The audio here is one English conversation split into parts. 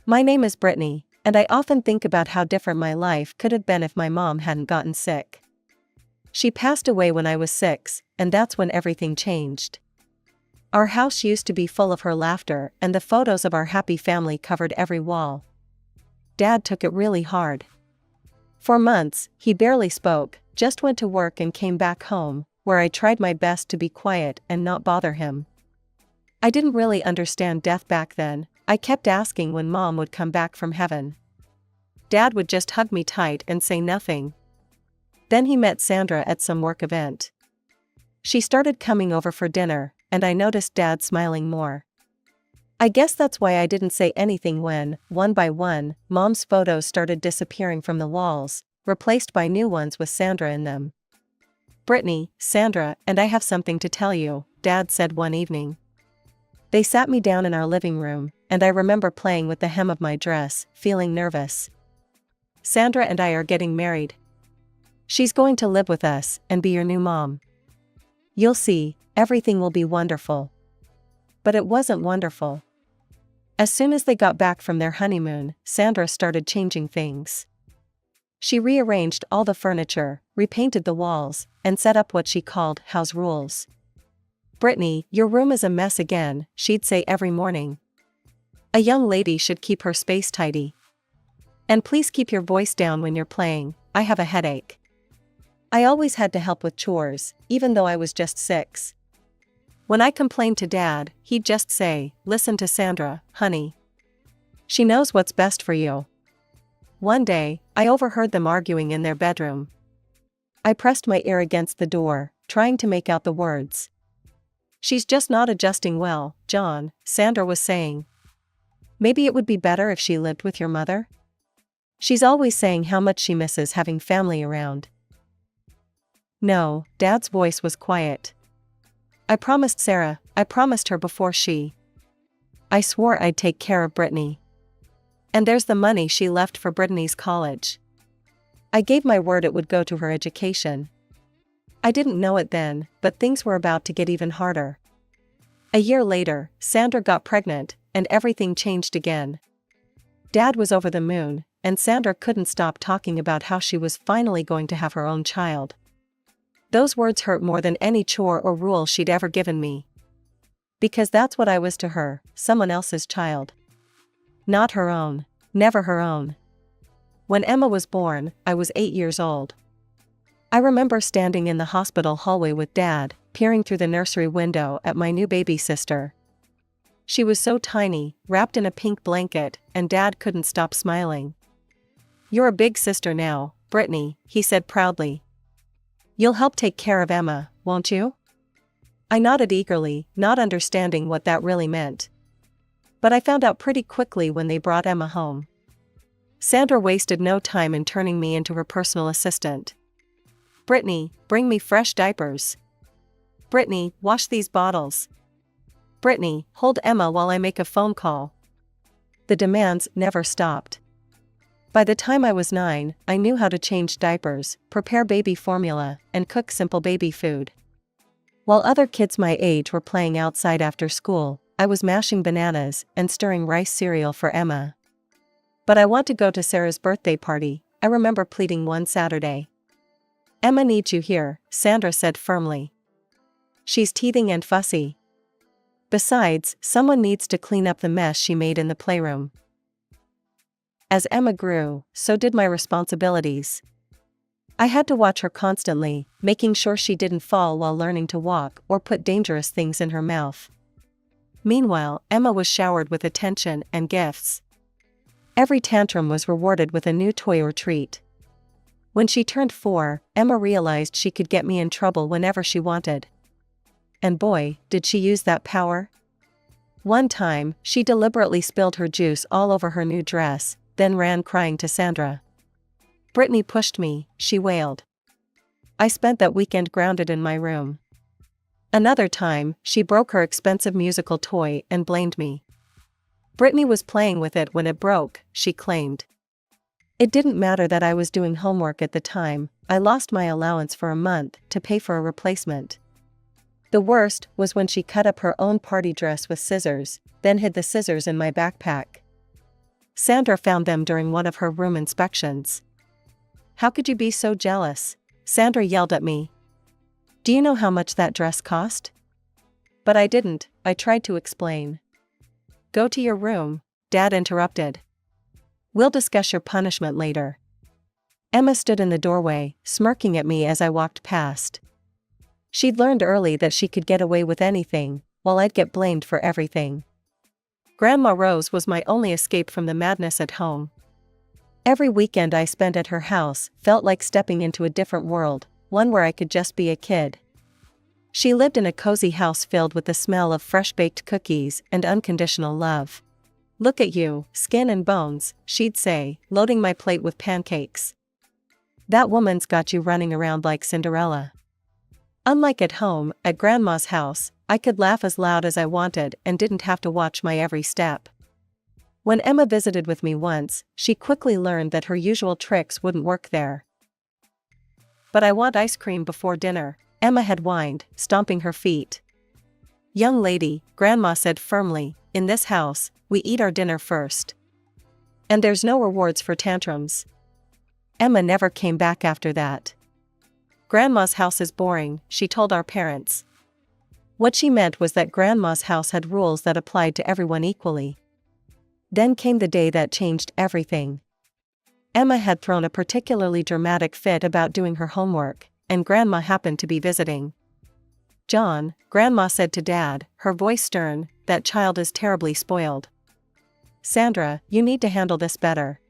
My name is Brittany, and I often think about how different my life could have been if my mom hadn't gotten sick. She passed away when I was 6, and that's when everything changed. Our house used to be full of her laughter, and the photos of our happy family covered every wall. Dad took it really hard. For months, he barely spoke, just went to work and came back home, where I tried my best to be quiet and not bother him. I didn't really understand death back then. I kept asking when Mom would come back from heaven. Dad would just hug me tight and say nothing. Then he met Sandra at some work event. She started coming over for dinner, and I noticed Dad smiling more. I guess that's why I didn't say anything when, one by one, Mom's photos started disappearing from the walls, replaced by new ones with Sandra in them. "Brittany, Sandra, and I have something to tell you," Dad said one evening. They sat me down in our living room, and I remember playing with the hem of my dress, feeling nervous. "Sandra and I are getting married. She's going to live with us and be your new mom. You'll see, everything will be wonderful." But it wasn't wonderful. As soon as they got back from their honeymoon, Sandra started changing things. She rearranged all the furniture, repainted the walls, and set up what she called house rules. "Brittany, your room is a mess again," she'd say every morning. "A young lady should keep her space tidy. And please keep your voice down when you're playing, I have a headache." I always had to help with chores, even though I was just 6. When I complained to Dad, he'd just say, "Listen to Sandra, honey. She knows what's best for you." One day, I overheard them arguing in their bedroom. I pressed my ear against the door, trying to make out the words. "She's just not adjusting well, John," Sandra was saying. "Maybe it would be better if she lived with your mother? She's always saying how much she misses having family around." No, Dad's voice was quiet. "I promised Sarah, I promised her before I swore I'd take care of Brittany. And there's the money she left for Brittany's college. I gave my word it would go to her education. I didn't know it then, but things were about to get even harder." A year later, Sandra got pregnant, and everything changed again. Dad was over the moon, and Sandra couldn't stop talking about how she was finally going to have her own child. Those words hurt more than any chore or rule she'd ever given me. Because that's what I was to her, someone else's child. Not her own. Never her own. When Emma was born, I was 8 years old. I remember standing in the hospital hallway with Dad, peering through the nursery window at my new baby sister. She was so tiny, wrapped in a pink blanket, and Dad couldn't stop smiling. "You're a big sister now, Brittany," he said proudly. "You'll help take care of Emma, won't you?" I nodded eagerly, not understanding what that really meant. But I found out pretty quickly when they brought Emma home. Sandra wasted no time in turning me into her personal assistant. "Brittany, bring me fresh diapers. Brittany, wash these bottles. Brittany, hold Emma while I make a phone call." The demands never stopped. By the time I was 9, I knew how to change diapers, prepare baby formula, and cook simple baby food. While other kids my age were playing outside after school, I was mashing bananas and stirring rice cereal for Emma. "But I want to go to Sarah's birthday party," I remember pleading one Saturday. "Emma needs you here," Sandra said firmly. "She's teething and fussy. Besides, someone needs to clean up the mess she made in the playroom." As Emma grew, so did my responsibilities. I had to watch her constantly, making sure she didn't fall while learning to walk or put dangerous things in her mouth. Meanwhile, Emma was showered with attention and gifts. Every tantrum was rewarded with a new toy or treat. When she turned 4, Emma realized she could get me in trouble whenever she wanted. And boy, did she use that power. One time, she deliberately spilled her juice all over her new dress, then ran crying to Sandra. "Brittany pushed me," she wailed. I spent that weekend grounded in my room. Another time, she broke her expensive musical toy and blamed me. "Brittany was playing with it when it broke," she claimed. It didn't matter that I was doing homework at the time. I lost my allowance for a month to pay for a replacement. The worst was when she cut up her own party dress with scissors, then hid the scissors in my backpack. Sandra found them during one of her room inspections. "How could you be so jealous?" Sandra yelled at me. "Do you know how much that dress cost?" But I didn't, I tried to explain. "Go to your room," Dad interrupted. "We'll discuss your punishment later." Emma stood in the doorway, smirking at me as I walked past. She'd learned early that she could get away with anything, while I'd get blamed for everything. Grandma Rose was my only escape from the madness at home. Every weekend I spent at her house felt like stepping into a different world, one where I could just be a kid. She lived in a cozy house filled with the smell of fresh-baked cookies and unconditional love. "Look at you, skin and bones," she'd say, loading my plate with pancakes. "That woman's got you running around like Cinderella." Unlike at home, at Grandma's house, I could laugh as loud as I wanted and didn't have to watch my every step. When Emma visited with me once, she quickly learned that her usual tricks wouldn't work there. "But I want ice cream before dinner," Emma had whined, stomping her feet. "Young lady," Grandma said firmly, "in this house, we eat our dinner first. And there's no rewards for tantrums." Emma never came back after that. "Grandma's house is boring," she told our parents. What she meant was that Grandma's house had rules that applied to everyone equally. Then came the day that changed everything. Emma had thrown a particularly dramatic fit about doing her homework, and Grandma happened to be visiting. "John," Grandma said to Dad, her voice stern, "that child is terribly spoiled. Sandra, you need to handle this better.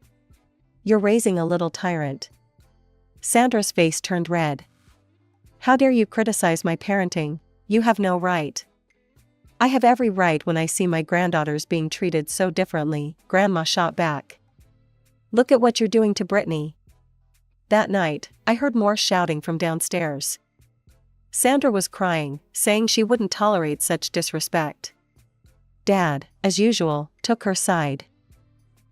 You're raising a little tyrant." Sandra's face turned red. "How dare you criticize my parenting? You have no right." "I have every right when I see my granddaughters being treated so differently," Grandma shot back. "Look at what you're doing to Brittany." That night, I heard more shouting from downstairs. Sandra was crying, saying she wouldn't tolerate such disrespect. Dad, as usual, took her side.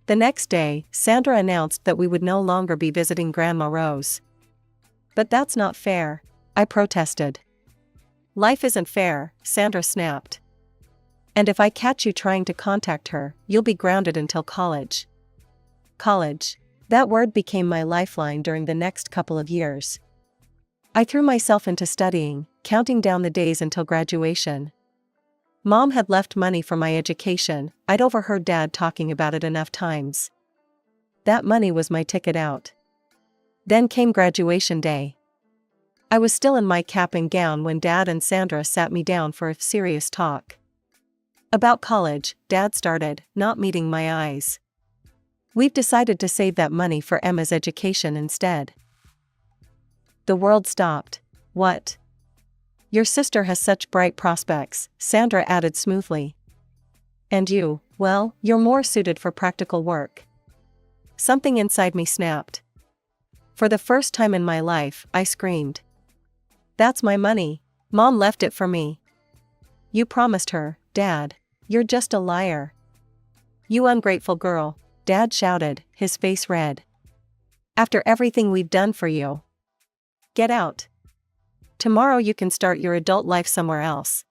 The next day, Sandra announced that we would no longer be visiting Grandma Rose. "But that's not fair," I protested. "Life isn't fair," Sandra snapped. "And if I catch you trying to contact her, you'll be grounded until college." College. That word became my lifeline during the next couple of years. I threw myself into studying, counting down the days until graduation. Mom had left money for my education. I'd overheard Dad talking about it enough times. That money was my ticket out. Then came graduation day. I was still in my cap and gown when Dad and Sandra sat me down for a serious talk. About college, Dad started, not meeting my eyes. "We've decided to save that money for Emma's education instead." The world stopped. "What?" "Your sister has such bright prospects," Sandra added smoothly. "And you, well, you're more suited for practical work." Something inside me snapped. For the first time in my life, I screamed. "That's my money. Mom left it for me." "You promised her, Dad. You're just a liar." "You ungrateful girl," Dad shouted, his face red. "After everything we've done for you. Get out. Tomorrow you can start your adult life somewhere else."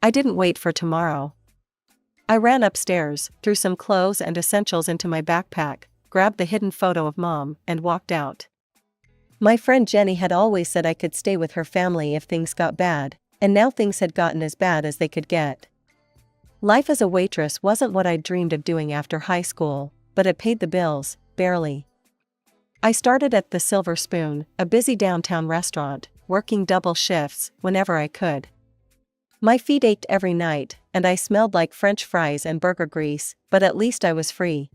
I didn't wait for tomorrow. I ran upstairs, threw some clothes and essentials into my backpack, grabbed the hidden photo of Mom, and walked out. My friend Jenny had always said I could stay with her family if things got bad, and now things had gotten as bad as they could get. Life as a waitress wasn't what I'd dreamed of doing after high school, but it paid the bills, barely. I started at the Silver Spoon, a busy downtown restaurant, working double shifts whenever I could. My feet ached every night, and I smelled like French fries and burger grease, but at least I was free.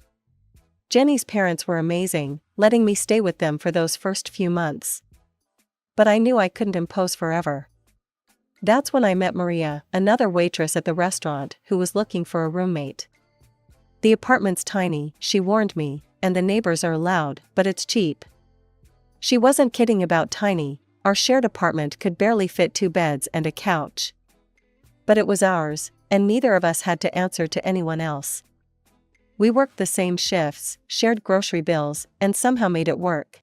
Jenny's parents were amazing, letting me stay with them for those first few months. But I knew I couldn't impose forever. That's when I met Maria, another waitress at the restaurant, who was looking for a roommate. "The apartment's tiny," she warned me, "and the neighbors are loud, but it's cheap." She wasn't kidding about tiny. Our shared apartment could barely fit 2 beds and a couch. But it was ours, and neither of us had to answer to anyone else. We worked the same shifts, shared grocery bills, and somehow made it work.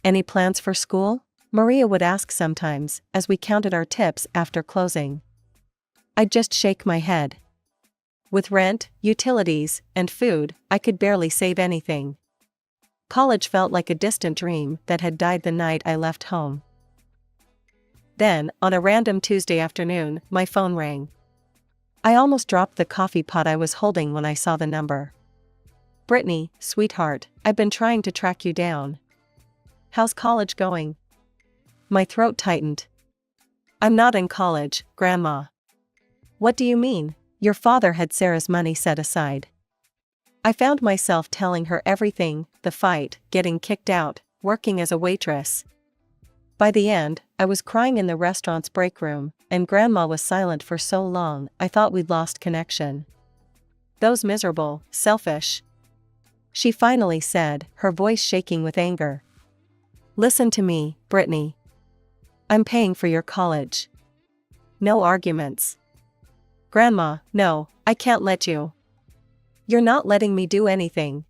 "Any plans for school?" Maria would ask sometimes, as we counted our tips after closing. I'd just shake my head. With rent, utilities, and food, I could barely save anything. College felt like a distant dream that had died the night I left home. Then, on a random Tuesday afternoon, my phone rang. I almost dropped the coffee pot I was holding when I saw the number. "Brittany, sweetheart, I've been trying to track you down. How's college going?" My throat tightened. "I'm not in college, Grandma." "What do you mean?" Your father had Sarah's money set aside. I found myself telling her everything: the fight, getting kicked out, working as a waitress. By the end, I was crying in the restaurant's break room, and Grandma was silent for so long I thought we'd lost connection. "Those miserable, selfish," she finally said, her voice shaking with anger. "Listen to me, Brittany. I'm paying for your college. No arguments." "Grandma, no, I can't let you. You're not letting me do anything."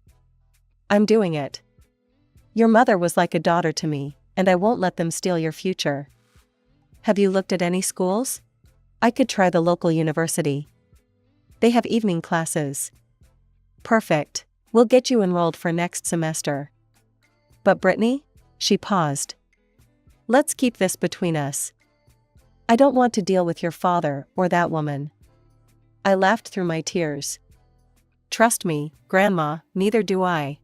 "I'm doing it. Your mother was like a daughter to me, and I won't let them steal your future." "Have you looked at any schools? I could try the local university. They have evening classes." "Perfect. We'll get you enrolled for next semester." "But Brittany?" She paused. "Let's keep this between us. I don't want to deal with your father or that woman." I laughed through my tears. "Trust me, Grandma, neither do I."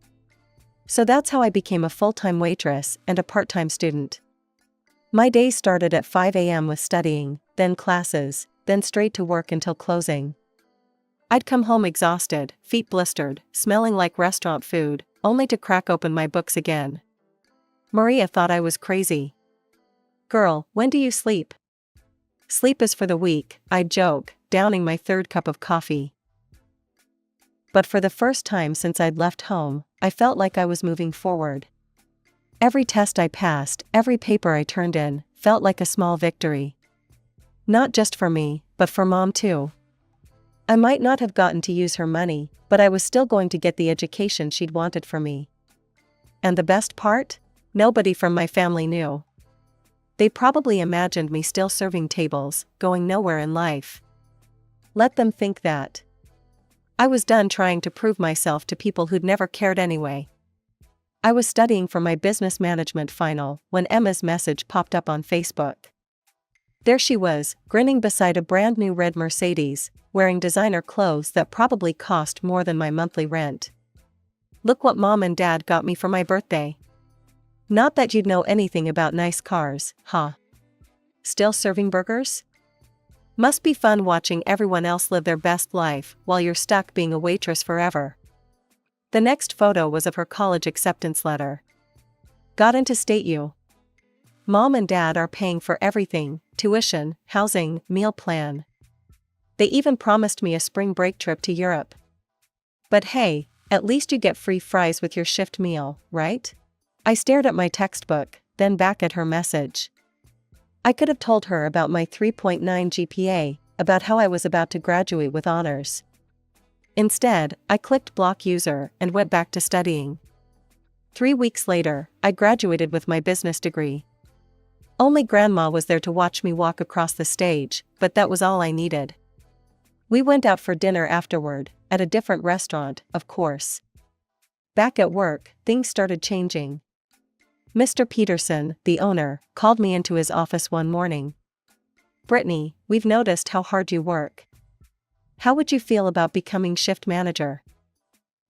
So that's how I became a full-time waitress and a part-time student. My days started at 5 a.m. with studying, then classes, then straight to work until closing. I'd come home exhausted, feet blistered, smelling like restaurant food, only to crack open my books again. Maria thought I was crazy. "Girl, when do you sleep?" "Sleep is for the weak," I'd joke, downing my third cup of coffee. But for the first time since I'd left home, I felt like I was moving forward. Every test I passed, every paper I turned in, felt like a small victory. Not just for me, but for Mom too. I might not have gotten to use her money, but I was still going to get the education she'd wanted for me. And the best part? Nobody from my family knew. They probably imagined me still serving tables, going nowhere in life. Let them think that. I was done trying to prove myself to people who'd never cared anyway. I was studying for my business management final when Emma's message popped up on Facebook. There she was, grinning beside a brand new red Mercedes, wearing designer clothes that probably cost more than my monthly rent. "Look what Mom and Dad got me for my birthday." Not that you'd know anything about nice cars, huh? Still serving burgers? Must be fun watching everyone else live their best life while you're stuck being a waitress forever. The next photo was of her college acceptance letter. "Got into State U. Mom and Dad are paying for everything: tuition, housing, meal plan. They even promised me a spring break trip to Europe. But hey, at least you get free fries with your shift meal, right?" I stared at my textbook, then back at her message. I could have told her about my 3.9 GPA, about how I was about to graduate with honors. Instead, I clicked block user and went back to studying. 3 weeks later, I graduated with my business degree. Only Grandma was there to watch me walk across the stage, but that was all I needed. We went out for dinner afterward, at a different restaurant, of course. Back at work, things started changing. Mr. Peterson, the owner, called me into his office one morning. "Brittany, we've noticed how hard you work. How would you feel about becoming shift manager?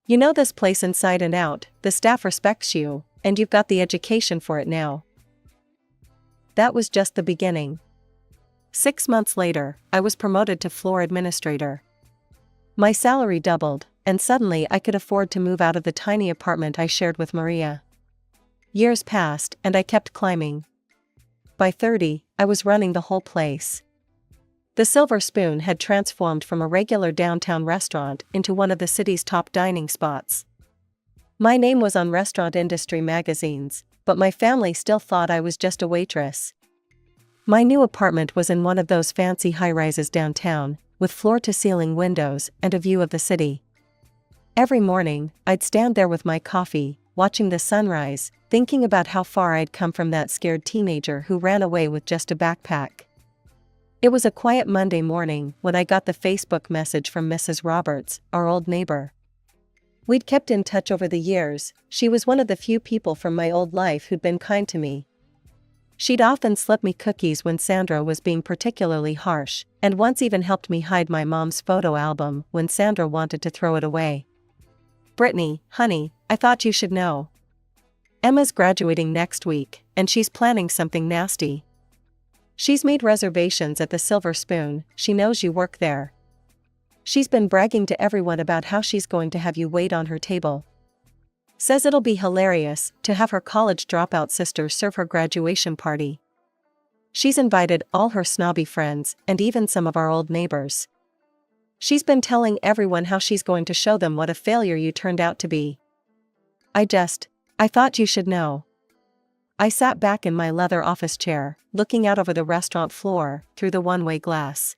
You know this place inside and out, the staff respects you, and you've got the education for it now." That was just the beginning. 6 months later, I was promoted to floor administrator. My salary doubled, and suddenly I could afford to move out of the tiny apartment I shared with Maria. Years passed, and I kept climbing. By 30, I was running the whole place. The Silver Spoon had transformed from a regular downtown restaurant into one of the city's top dining spots. My name was on restaurant industry magazines, but my family still thought I was just a waitress. My new apartment was in one of those fancy high-rises downtown, with floor-to-ceiling windows and a view of the city. Every morning, I'd stand there with my coffee, watching the sunrise, thinking about how far I'd come from that scared teenager who ran away with just a backpack. It was a quiet Monday morning when I got the Facebook message from Mrs. Roberts, our old neighbor. We'd kept in touch over the years. She was one of the few people from my old life who'd been kind to me. She'd often slip me cookies when Sandra was being particularly harsh, and once even helped me hide my mom's photo album when Sandra wanted to throw it away. "Brittany, honey, I thought you should know. Emma's graduating next week, and she's planning something nasty. She's made reservations at the Silver Spoon. She knows you work there. She's been bragging to everyone about how she's going to have you wait on her table. Says it'll be hilarious to have her college dropout sister serve her graduation party. She's invited all her snobby friends and even some of our old neighbors. She's been telling everyone how she's going to show them what a failure you turned out to be. I thought you should know." I sat back in my leather office chair, looking out over the restaurant floor through the one-way glass.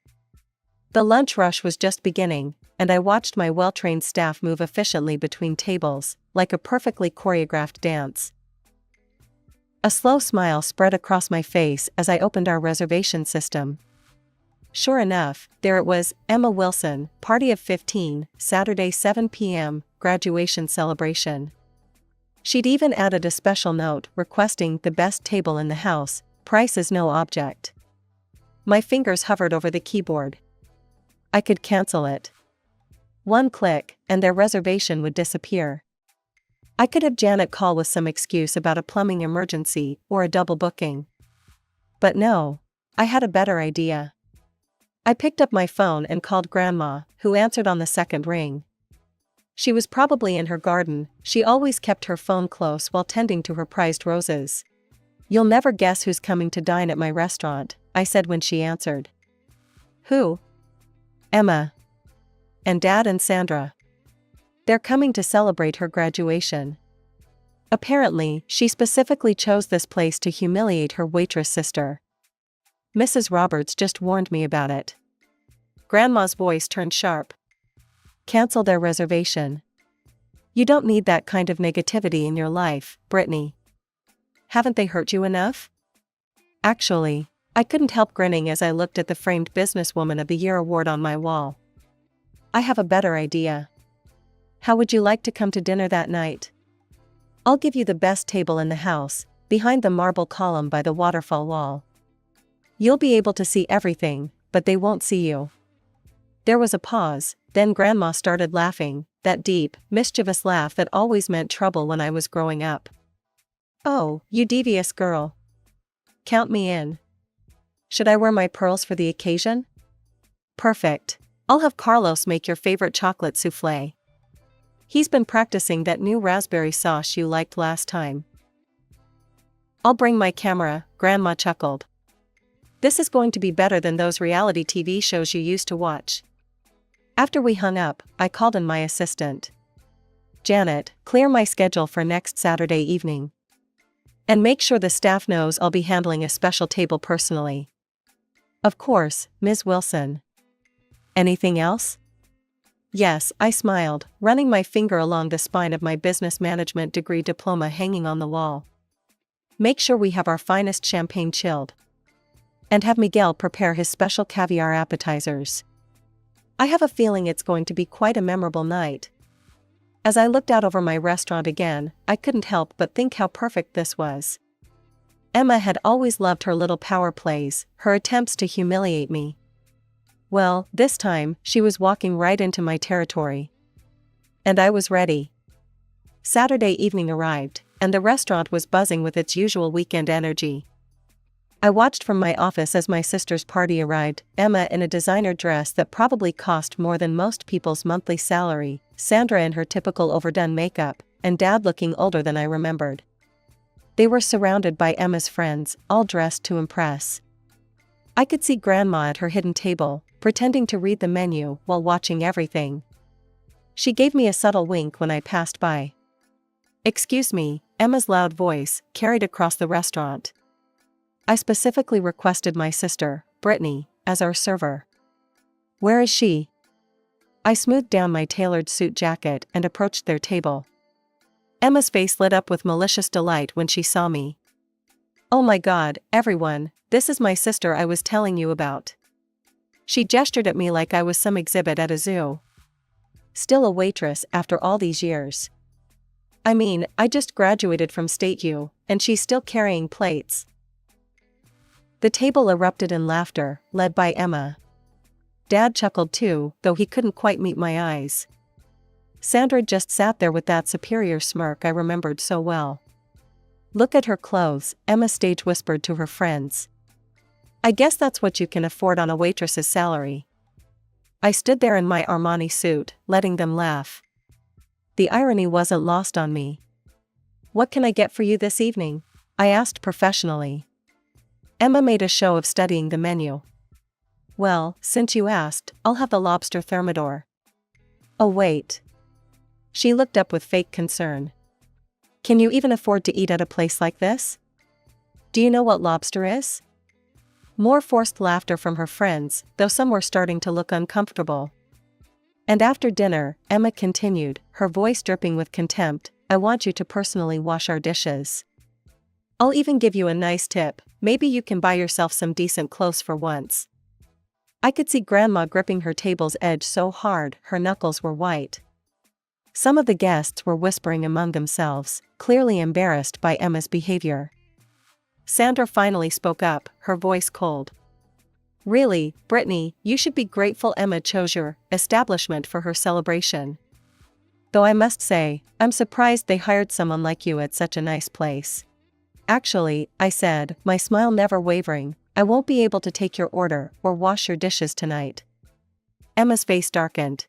The lunch rush was just beginning, and I watched my well-trained staff move efficiently between tables, like a perfectly choreographed dance. A slow smile spread across my face as I opened our reservation system. Sure enough, there it was, Emma Wilson, party of 15, Saturday 7 p.m., graduation celebration. She'd even added a special note requesting the best table in the house, price is no object. My fingers hovered over the keyboard. I could cancel it. One click, and their reservation would disappear. I could have Janet call with some excuse about a plumbing emergency or a double booking. But no, I had a better idea. I picked up my phone and called Grandma, who answered on the second ring. She was probably in her garden. She always kept her phone close while tending to her prized roses. "You'll never guess who's coming to dine at my restaurant," I said when she answered. "Who?" "Emma. And Dad and Sandra. They're coming to celebrate her graduation. Apparently, she specifically chose this place to humiliate her waitress sister. Mrs. Roberts just warned me about it." Grandma's voice turned sharp. "Cancel their reservation. You don't need that kind of negativity in your life, Brittany. Haven't they hurt you enough?" Actually, I couldn't help grinning as I looked at the framed Businesswoman of the Year award on my wall. "I have a better idea. How would you like to come to dinner that night? I'll give you the best table in the house, behind the marble column by the waterfall wall. You'll be able to see everything, but they won't see you." There was a pause, then Grandma started laughing, that deep, mischievous laugh that always meant trouble when I was growing up. "Oh, you devious girl. Count me in. Should I wear my pearls for the occasion? Perfect. I'll have Carlos make your favorite chocolate soufflé. He's been practicing that new raspberry sauce you liked last time." "I'll bring my camera," Grandma chuckled. "This is going to be better than those reality TV shows you used to watch." After we hung up, I called in my assistant. "Janet, clear my schedule for next Saturday evening. And make sure the staff knows I'll be handling a special table personally." "Of course, Ms. Wilson." "Anything else?" "Yes," I smiled, running my finger along the spine of my business management degree diploma hanging on the wall. "Make sure we have our finest champagne chilled. And have Miguel prepare his special caviar appetizers. I have a feeling it's going to be quite a memorable night." As I looked out over my restaurant again, I couldn't help but think how perfect this was. Emma had always loved her little power plays, her attempts to humiliate me. Well, this time, she was walking right into my territory. And I was ready. Saturday evening arrived, and the restaurant was buzzing with its usual weekend energy. I watched from my office as my sister's party arrived, Emma in a designer dress that probably cost more than most people's monthly salary, Sandra in her typical overdone makeup, and Dad looking older than I remembered. They were surrounded by Emma's friends, all dressed to impress. I could see Grandma at her hidden table, pretending to read the menu while watching everything. She gave me a subtle wink when I passed by. "Excuse me," Emma's loud voice carried across the restaurant. "I specifically requested my sister, Brittany, as our server." "Where is she?" I smoothed down my tailored suit jacket and approached their table. Emma's face lit up with malicious delight when she saw me. "Oh my God, everyone, this is my sister I was telling you about. She gestured at me like I was some exhibit at a zoo. Still a waitress after all these years. I mean, I just graduated from State U, and she's still carrying plates. The table erupted in laughter, led by Emma. Dad chuckled too, though he couldn't quite meet my eyes. Sandra just sat there with that superior smirk I remembered so well. "Look at her clothes," Emma stage whispered to her friends. "I guess that's what you can afford on a waitress's salary." I stood there in my Armani suit, letting them laugh. The irony wasn't lost on me. "What can I get for you this evening?" I asked professionally. Emma made a show of studying the menu. "Well, since you asked, I'll have the lobster thermidor." "Oh wait." She looked up with fake concern. "Can you even afford to eat at a place like this? Do you know what lobster is?" More forced laughter from her friends, though some were starting to look uncomfortable. And after dinner, Emma continued, her voice dripping with contempt, "I want you to personally wash our dishes. I'll even give you a nice tip, maybe you can buy yourself some decent clothes for once." I could see Grandma gripping her table's edge so hard her knuckles were white. Some of the guests were whispering among themselves, clearly embarrassed by Emma's behavior. Sandra finally spoke up, her voice cold. "Really, Brittany, you should be grateful Emma chose your establishment for her celebration. Though I must say, I'm surprised they hired someone like you at such a nice place." "Actually," I said, my smile never wavering, "I won't be able to take your order or wash your dishes tonight." Emma's face darkened.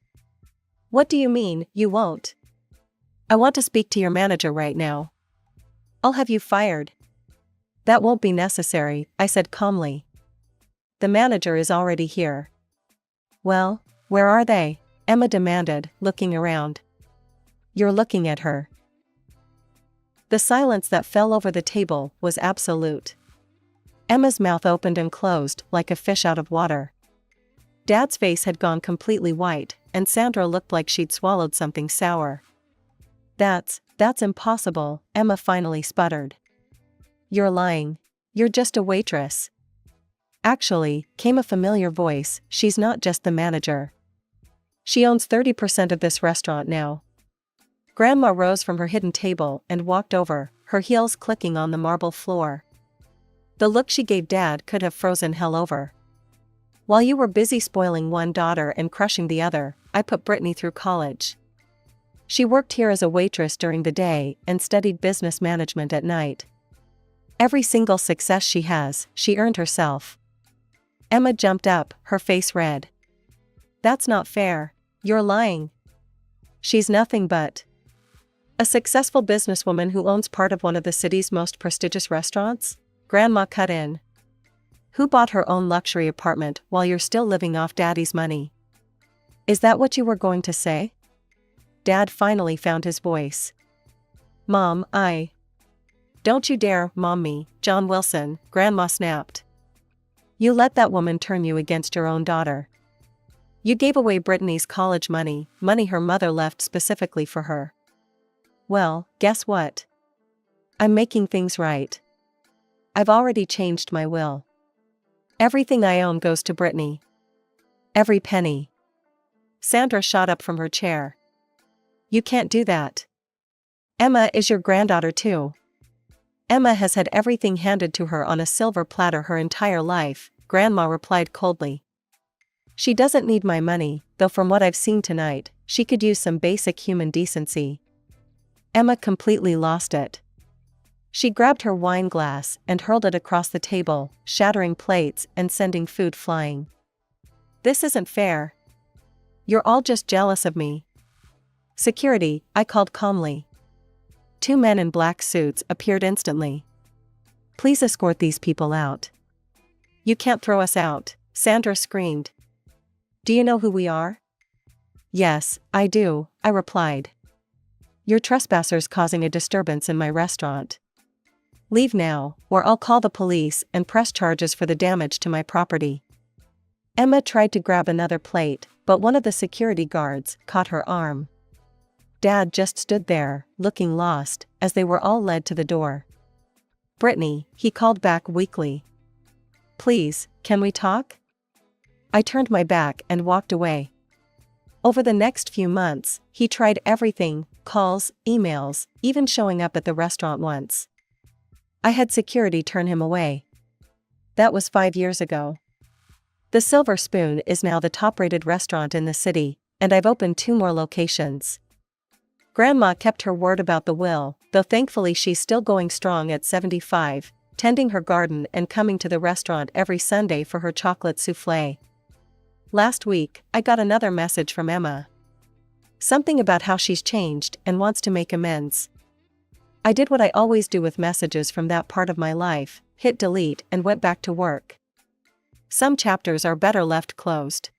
"What do you mean, you won't?" "I want to speak to your manager right now." "I'll have you fired." "That won't be necessary," I said calmly. "The manager is already here." "Well, where are they?" Emma demanded, looking around. "You're looking at her." The silence that fell over the table was absolute. Emma's mouth opened and closed like a fish out of water. Dad's face had gone completely white, and Sandra looked like she'd swallowed something sour. That's impossible," Emma finally sputtered. "You're lying. You're just a waitress." "Actually," came a familiar voice, "she's not just the manager. She owns 30% of this restaurant now." Grandma rose from her hidden table and walked over, her heels clicking on the marble floor. The look she gave Dad could have frozen hell over. "While you were busy spoiling one daughter and crushing the other, I put Brittany through college. She worked here as a waitress during the day and studied business management at night. Every single success she has, she earned herself." Emma jumped up, her face red. "That's not fair. You're lying." "She's nothing but a successful businesswoman who owns part of one of the city's most prestigious restaurants," Grandma cut in. "Who bought her own luxury apartment while you're still living off Daddy's money." "Is that what you were going to say?" Dad finally found his voice. "Mom, Don't you dare, Mom me, John Wilson," Grandma snapped. "You let that woman turn you against your own daughter. You gave away Brittany's college money her mother left specifically for her. Well, guess what? I'm making things right. I've already changed my will. Everything I own goes to Brittany. Every penny." Sandra shot up from her chair. "You can't do that. Emma is your granddaughter too." "Emma has had everything handed to her on a silver platter her entire life," Grandma replied coldly. "She doesn't need my money, though from what I've seen tonight, she could use some basic human decency." Emma completely lost it. She grabbed her wine glass and hurled it across the table, shattering plates and sending food flying. "This isn't fair. You're all just jealous of me." "Security," I called calmly. 2 men in black suits appeared instantly. "Please escort these people out." "You can't throw us out," Sandra screamed. "Do you know who we are?" "Yes, I do," I replied. "You're trespassers causing a disturbance in my restaurant. Leave now, or I'll call the police and press charges for the damage to my property." Emma tried to grab another plate, but one of the security guards caught her arm. Dad just stood there, looking lost, as they were all led to the door. "Brittany," he called back weakly. "Please, can we talk?" I turned my back and walked away. Over the next few months, he tried everything: calls, emails, even showing up at the restaurant once. I had security turn him away. That was 5 years ago. The Silver Spoon is now the top-rated restaurant in the city, and I've opened 2 more locations. Grandma kept her word about the will, though thankfully she's still going strong at 75, tending her garden and coming to the restaurant every Sunday for her chocolate soufflé. Last week, I got another message from Emma. Something about how she's changed and wants to make amends. I did what I always do with messages from that part of my life, hit delete and went back to work. Some chapters are better left closed.